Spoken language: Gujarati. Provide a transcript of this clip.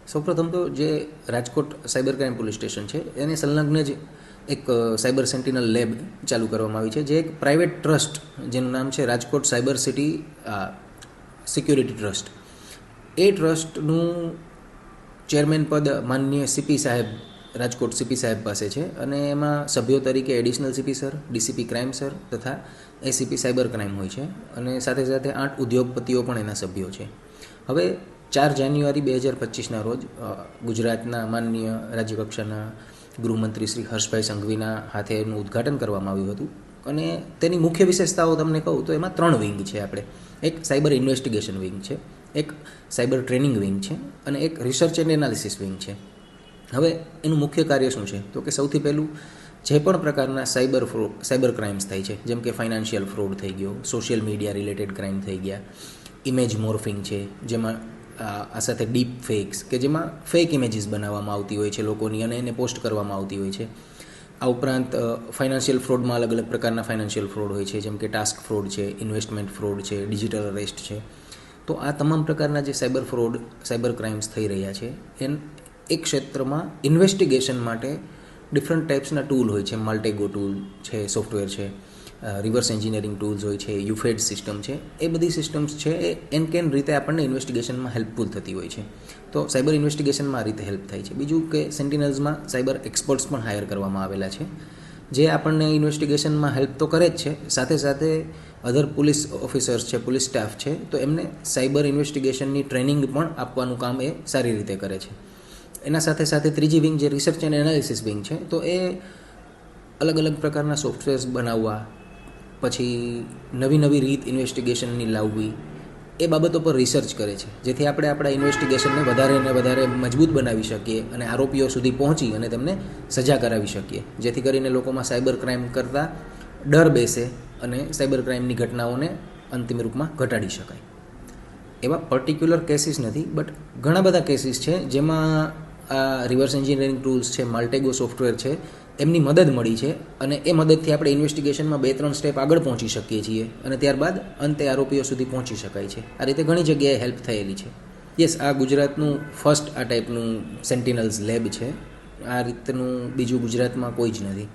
સૌપ્રથમ તો જે Rajkot cyber crime police station છે એને સંલગ્ન જ એક સાયબર સેન્ટિનલ લેબ ચાલુ કરવામાં આવી છે, જે એક પ્રાઇવેટ ટ્રસ્ટ જેનું નામ છે Rajkot cyber city security trust. એ ટ્રસ્ટનું ચેરમેન પદ માનનીય સીપી સાહેબ, રાજકોટ સીપી સાહેબ પાસે છે, અને એમાં સભ્યો તરીકે additional CP sir, DCP crime sir તથા એસીપી સાયબર ક્રાઇમ હોય છે, અને સાથે સાથે 8 ઉદ્યોગપતિઓ પણ એના સભ્યો છે. હવે 4 જાન્યુઆરી 2025ના રોજ ગુજરાતના માનનીય રાજ્યકક્ષાના ગૃહમંત્રી શ્રી હર્ષભાઈ સંઘવીના હાથે એનું ઉદ્ઘાટન કરવામાં આવ્યું હતું. અને તેની મુખ્ય વિશેષતાઓ તમને કહું તો એમાં 3 વિંગ છે. એક સાયબર ઇન્વેસ્ટિગેશન વિંગ છે, એક સાયબર ટ્રેનિંગ વિંગ છે, અને એક રિસર્ચ એન્ડ એનાલિસિસ વિંગ છે. હવે એનું મુખ્ય કાર્ય શું છે તો કે સૌથી પહેલું, જે પણ પ્રકારના સાયબર ક્રાઇમ્સ થાય છે, જેમ કે ફાઇનાન્શિયલ ફ્રોડ થઈ ગયો, સોશિયલ મીડિયા રિલેટેડ ક્રાઇમ થઈ ગયા, ઇમેજ મોર્ફિંગ છે, જેમાં આ સાથે ડીપ ફેક્સ કે જેમાં ફેક ઇમેજીસ બનાવવામાં આવતી હોય છે લોકોની અને એને પોસ્ટ કરવામાં આવતી હોય છે. આ ઉપરાંત ફાઇનાન્શિયલ ફ્રોડમાં અલગ અલગ પ્રકારના ફાઇનાન્શિયલ ફ્રોડ હોય છે, જેમ કે ટાસ્ક ફ્રોડ છે, ઇન્વેસ્ટમેન્ટ ફ્રોડ છે, ડિજિટલ અરેસ્ટ છે. તો આ તમામ પ્રકારના જે સાયબર ક્રાઇમ્સ થઈ રહ્યા છે એક ક્ષેત્રમાં ઇન્વેસ્ટિગેશન માટે ડિફરન્ટ ટાઈપ્સના ટૂલ હોય છે. માલ્ટેગો ટૂલ છે, સોફ્ટવેર છે, રિવર્સ એન્જિનિયરિંગ ટૂલ્સ હોય છે, યુફેડ સિસ્ટમ છે. એ બધી સિસ્ટમ્સ છે એ એન રીતે આપણને ઇન્વેસ્ટિગેશનમાં હેલ્પફુલ થતી હોય છે. તો સાયબર ઇન્વેસ્ટિગેશનમાં આ રીતે હેલ્પ થાય છે. બીજું કે સેન્ટિનલ્સમાં સાયબર એક્સપર્ટ્સ પણ હાયર કરવામાં આવેલા છે, જે આપણને ઇન્વેસ્ટિગેશનમાં હેલ્પ તો કરે જ છે, સાથે સાથે અધર પોલીસ ઓફિસર્સ છે, પોલીસ સ્ટાફ છે, તો એમને સાયબર ઇન્વેસ્ટિગેશનની ટ્રેનિંગ પણ આપવાનું કામ એ સારી રીતે કરે છે. એના સાથે સાથે ત્રીજી વિંગ જે રિસર્ચ એન્ડ એનાલિસિસ વિંગ છે, તો એ અલગ અલગ પ્રકારના સોફ્ટવેર્સ બનાવવા, પછી નવી રીત ઇન્વેસ્ટિગેશનની લાવવી, એ બાબતો પર રિસર્ચ કરે છે, જેથી આપણે આપણા ઇન્વેસ્ટિગેશનને વધારે મજબૂત બનાવી શકીએ અને આરોપીઓ સુધી પહોંચી અને તેમને સજા કરાવી શકીએ, જેથી કરીને લોકોમાં સાયબર ક્રાઇમ કરતાં ડર બેસે અને સાયબર ક્રાઇમની ઘટનાઓને અંતિમ રૂપમાં ઘટાડી શકાય. એવા પર્ટિક્યુલર કેસીસ નથી, બટ ઘણા બધા કેસીસ છે જેમાં આ રિવર્સ એન્જિનિયરિંગ ટૂલ્સ છે, માલ્ટેગો સોફ્ટવેર છે, એમની મદદ મળી છે, અને એ મદદથી આપણે ઇન્વેસ્ટિગેશનમાં 2-3 સ્ટેપ આગળ પહોંચી શકીએ છીએ, અને ત્યારબાદ અંતે આરોપીઓ સુધી પહોંચી શકાય છે. આ રીતે ઘણી જગ્યાએ હેલ્પ થયેલી છે. યસ, આ ગુજરાતનું ફર્સ્ટ આ ટાઈપનું સેન્ટિનલ્સ લેબ છે. આ રીતનું બીજું ગુજરાતમાં કોઈ જ નથી.